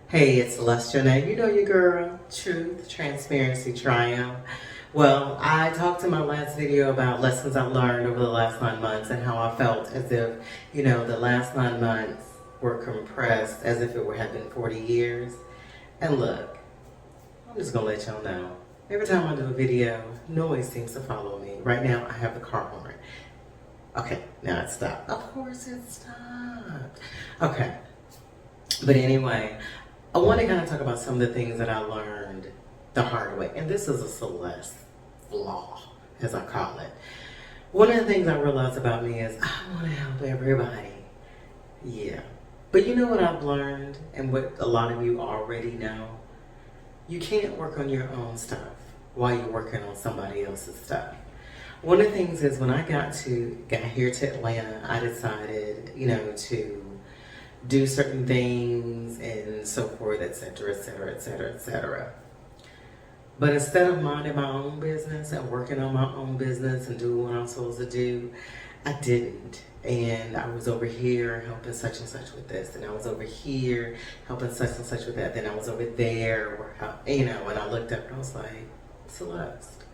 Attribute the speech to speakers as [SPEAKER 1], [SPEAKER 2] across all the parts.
[SPEAKER 1] Hey, it's Celestia. Now, you know your girl, Truth, Transparency, Triumph. Well, I talked in my last video about lessons I learned over the last 9 months and how I felt as if, the last 9 months were compressed as if it had been 40 years. And look, I'm just going to let y'all know. Every time I do a video, noise seems to follow me. Right now, I have the car horn. Okay, now it stopped. Of course it stopped. Okay, but anyway, I want to kind of talk about some of the things that I learned the hard way. And this is a Celeste flaw, as I call it. One of the things I realized about me is I want to help everybody. Yeah. But you know what I've learned, and what a lot of you already know? You can't work on your own stuff while you're working on somebody else's stuff. One of the things is when I got here to Atlanta, I decided, to do certain things and so forth, etc., etc., etc., etc. But instead of minding my own business and working on my own business and doing what I'm supposed to do, I didn't. And I was over here helping such and such with this, and I was over here helping such and such with that. Then I was over there, and I looked up and I was like, Celeste,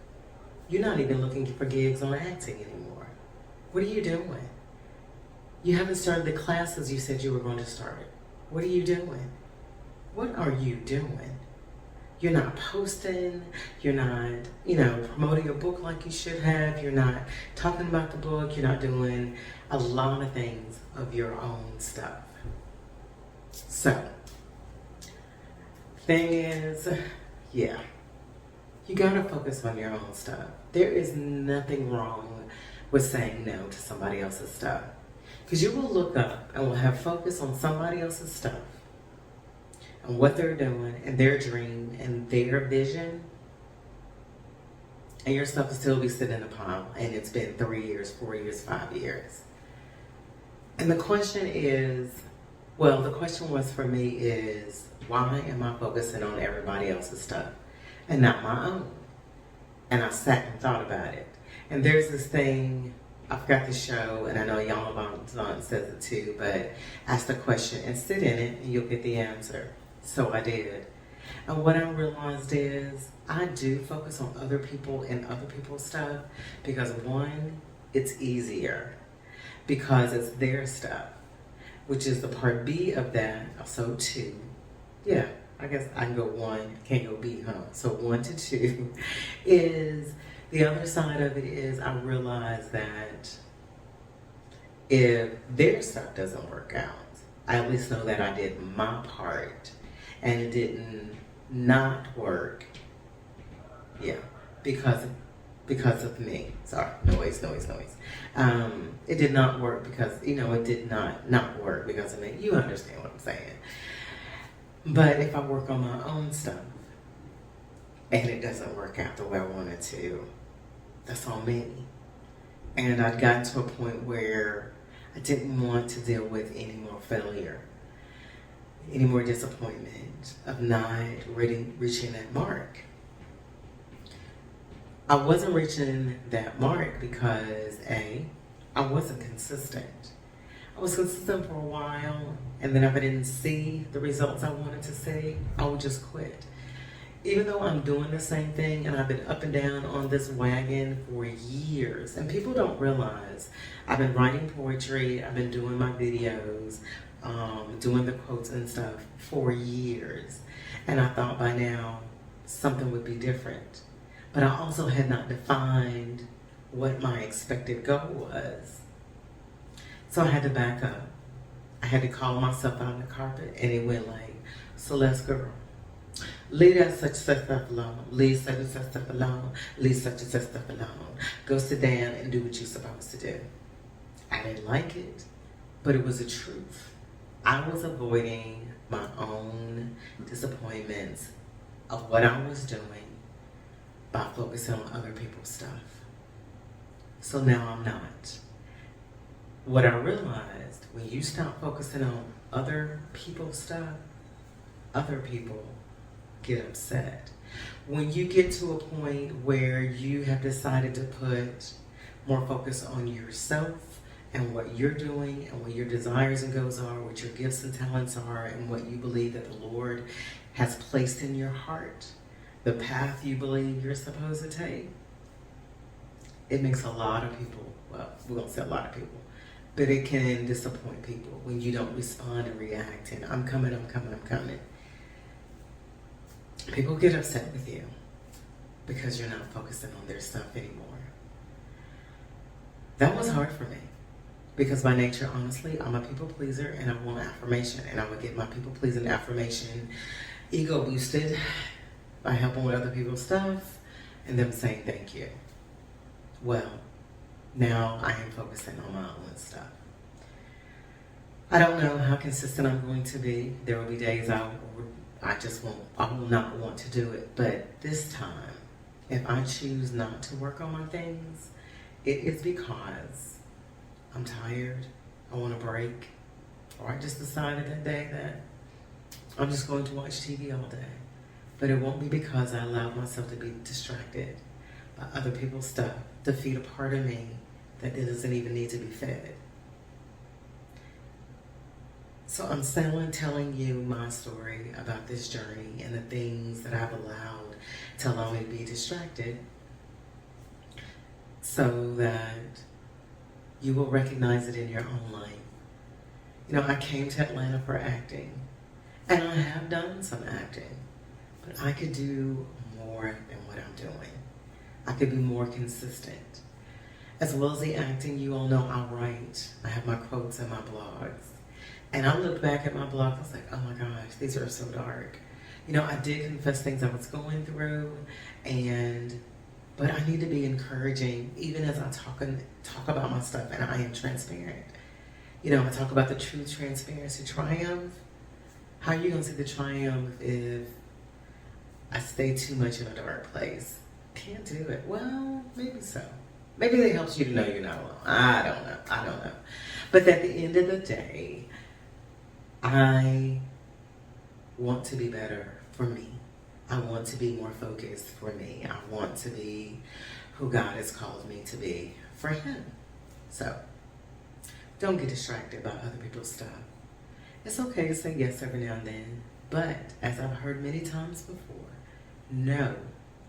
[SPEAKER 1] you're not even looking for gigs on acting anymore. What are you doing? You haven't started the classes you said you were going to start. What are you doing? What are you doing? You're not posting. You're not, promoting your book like you should have. You're not talking about the book. You're not doing a lot of things of your own stuff. So, thing is, yeah, you gotta focus on your own stuff. There is nothing wrong with saying no to somebody else's stuff. Because you will look up and will have focus on somebody else's stuff and what they're doing and their dream and their vision. And your stuff will still be sitting in a pile, and it's been 3 years, 4 years, 5 years. And the question was for me is, why am I focusing on everybody else's stuff and not my own? And I sat and thought about it. And there's this thing, I forgot the show, and I know Yama Bon says it too, but ask the question and sit in it and you'll get the answer. So I did. And what I realized is I do focus on other people and other people's stuff because one, it's easier because it's their stuff, which is the part B of that. So two, yeah, I guess I can go one, can't go B, huh? So 1 to 2 is, the other side of it is I realized that if their stuff doesn't work out, I at least know that I did my part and it didn't not work. Yeah, because of me. Sorry, noise. It did not work because, it did not work because of me. You understand what I'm saying. But if I work on my own stuff and it doesn't work out the way I wanted to, that's on me. And I'd gotten to a point where I didn't want to deal with any more failure, any more disappointment of not reaching that mark. I wasn't reaching that mark because I wasn't consistent. I was consistent for a while, and then if I didn't see the results I wanted to see, I would just quit. Even though I'm doing the same thing and I've been up and down on this wagon for years, and people don't realize I've been writing poetry, I've been doing my videos, doing the quotes and stuff for years, and I thought by now something would be different. But I also had not defined what my expected goal was. So I had to back up. I had to call myself out on the carpet, and it went like, Celeste girl, leave that such stuff alone. Leave such and such stuff alone. Leave such and such stuff alone. Go sit down and do what you're supposed to do. I didn't like it, but it was the truth. I was avoiding my own disappointments of what I was doing by focusing on other people's stuff. So now I'm not. What I realized, when you stop focusing on other people's stuff, other people get upset. When you get to a point where you have decided to put more focus on yourself and what you're doing and what your desires and goals are, what your gifts and talents are, and what you believe that the Lord has placed in your heart, the path you believe you're supposed to take, it makes a lot of people, well, we won't say a lot of people, but it can disappoint people when you don't respond and react and I'm coming. People get upset with you because you're not focusing on their stuff anymore. That was hard for me because by nature, honestly, I'm a people pleaser and I want affirmation, and I would get my people pleasing affirmation ego boosted by helping with other people's stuff and them saying thank you. Well, now I am focusing on my own stuff. I don't know how consistent I'm going to be. There will be days I will not want to do it. But this time, if I choose not to work on my things, it is because I'm tired, I want a break, or I just decided that day that I'm just going to watch TV all day. But it won't be because I allowed myself to be distracted by other people's stuff to feed a part of me that doesn't even need to be fed. So I'm telling you my story about this journey and the things that I've allowed to allow me to be distracted so that you will recognize it in your own life. You know, I came to Atlanta for acting, and I have done some acting, but I could do more than what I'm doing. I could be more consistent. As well as the acting, you all know I write. I have my quotes and my blogs. And I looked back at my blog, I was like, oh my gosh, these are so dark. You know, I did confess things I was going through, but I need to be encouraging, even as I talk about my stuff, and I am transparent. You know, I talk about the truth, transparency, triumph. How are you going to see the triumph if I stay too much in a dark place? Can't do it. Well, maybe so. Maybe that helps you to know you're not alone. I don't know. But at the end of the day, I want to be better for me. I want to be more focused for me. I want to be who God has called me to be for Him. So, don't get distracted by other people's stuff. It's okay to say yes every now and then, but as I've heard many times before, no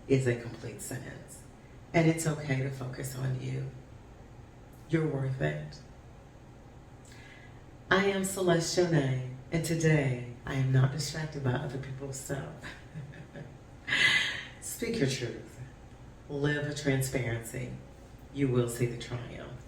[SPEAKER 1] is a complete sentence. And it's okay to focus on you. You're worth it. I am Celeste Jonay, and today I am not distracted by other people's stuff. Speak your truth. Live a transparency. You will see the triumph.